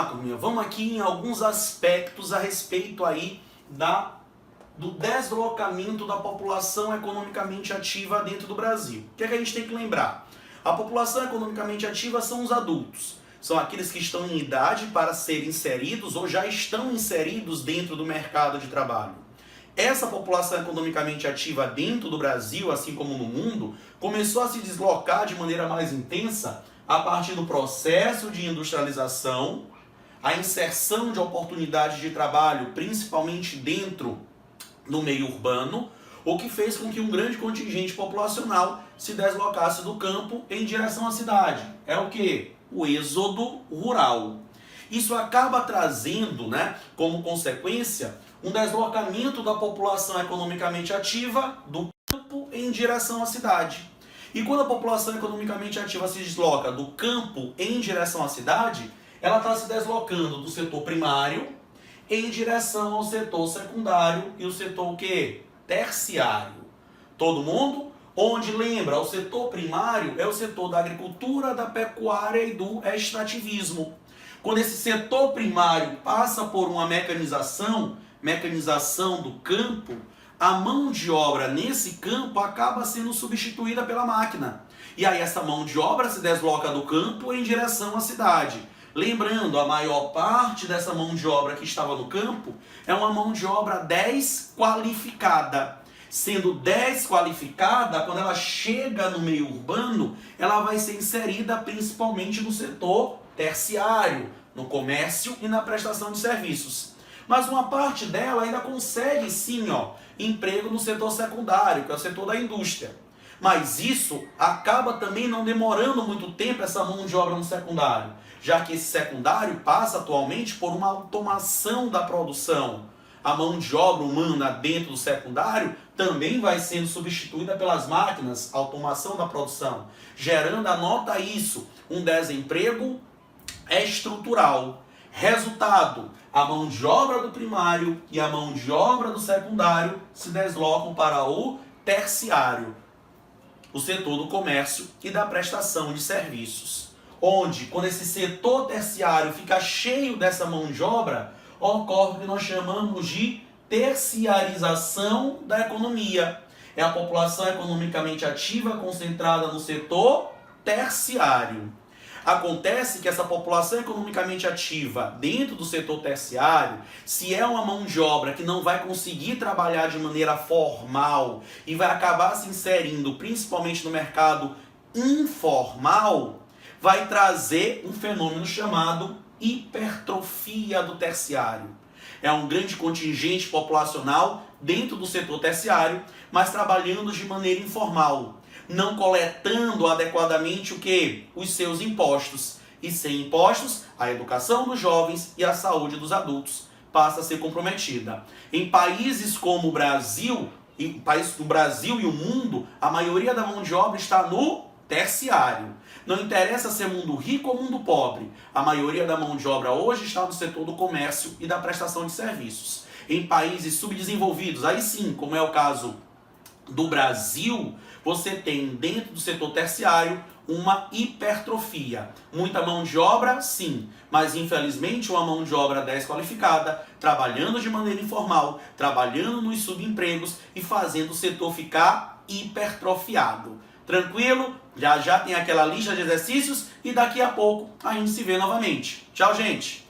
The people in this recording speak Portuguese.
lá, turminha, vamos aqui em alguns aspectos a respeito aí do deslocamento da população economicamente ativa dentro do Brasil. O que é que a gente tem que lembrar? A população economicamente ativa são os adultos. São aqueles que estão em idade para serem inseridos ou já estão inseridos dentro do mercado de trabalho. Essa população economicamente ativa dentro do Brasil, assim como no mundo, começou a se deslocar de maneira mais intensa a partir do processo de industrialização, a inserção de oportunidades de trabalho, principalmente dentro do meio urbano, o que fez com que um grande contingente populacional se deslocasse do campo em direção à cidade. É o quê? O êxodo rural. Isso acaba trazendo, como consequência, um deslocamento da população economicamente ativa do campo em direção à cidade. E quando a população economicamente ativa se desloca do campo em direção à cidade, ela está se deslocando do setor primário em direção ao setor secundário e o setor o quê? Terciário. Todo mundo? Onde lembra, o setor primário é o setor da agricultura, da pecuária e do extrativismo. Quando esse setor primário passa por uma mecanização do campo, a mão de obra nesse campo acaba sendo substituída pela máquina. E aí essa mão de obra se desloca do campo em direção à cidade. Lembrando, a maior parte dessa mão de obra que estava no campo é uma mão de obra desqualificada. Sendo desqualificada, quando ela chega no meio urbano, ela vai ser inserida principalmente no setor terciário, no comércio e na prestação de serviços. Mas uma parte dela ainda consegue sim, emprego no setor secundário, que é o setor da indústria. Mas isso acaba também não demorando muito tempo essa mão de obra no secundário, já que esse secundário passa atualmente por uma automação da produção. A mão de obra humana dentro do secundário também vai sendo substituída pelas máquinas, automação da produção, gerando, anota isso, um desemprego estrutural. Resultado, a mão de obra do primário e a mão de obra do secundário se deslocam para o terciário, o setor do comércio e da prestação de serviços. Onde, quando esse setor terciário fica cheio dessa mão de obra, ocorre o que nós chamamos de terciarização da economia. É a população economicamente ativa concentrada no setor terciário. Acontece que essa população economicamente ativa dentro do setor terciário, se é uma mão de obra que não vai conseguir trabalhar de maneira formal e vai acabar se inserindo principalmente no mercado informal, vai trazer um fenômeno chamado hipertrofia do terciário. É um grande contingente populacional dentro do setor terciário, mas trabalhando de maneira informal, não coletando adequadamente os seus impostos. E sem impostos, a educação dos jovens e a saúde dos adultos passa a ser comprometida. Em países como o Brasil, e o mundo, a maioria da mão de obra está no terciário. Não interessa ser mundo rico ou mundo pobre. A maioria da mão de obra hoje está no setor do comércio e da prestação de serviços. Em países subdesenvolvidos, aí sim, como é o caso do Brasil, você tem dentro do setor terciário uma hipertrofia. Muita mão de obra, sim, mas infelizmente uma mão de obra desqualificada, trabalhando de maneira informal, trabalhando nos subempregos e fazendo o setor ficar hipertrofiado. Tranquilo? Já tem aquela lista de exercícios e daqui a pouco a gente se vê novamente. Tchau, gente!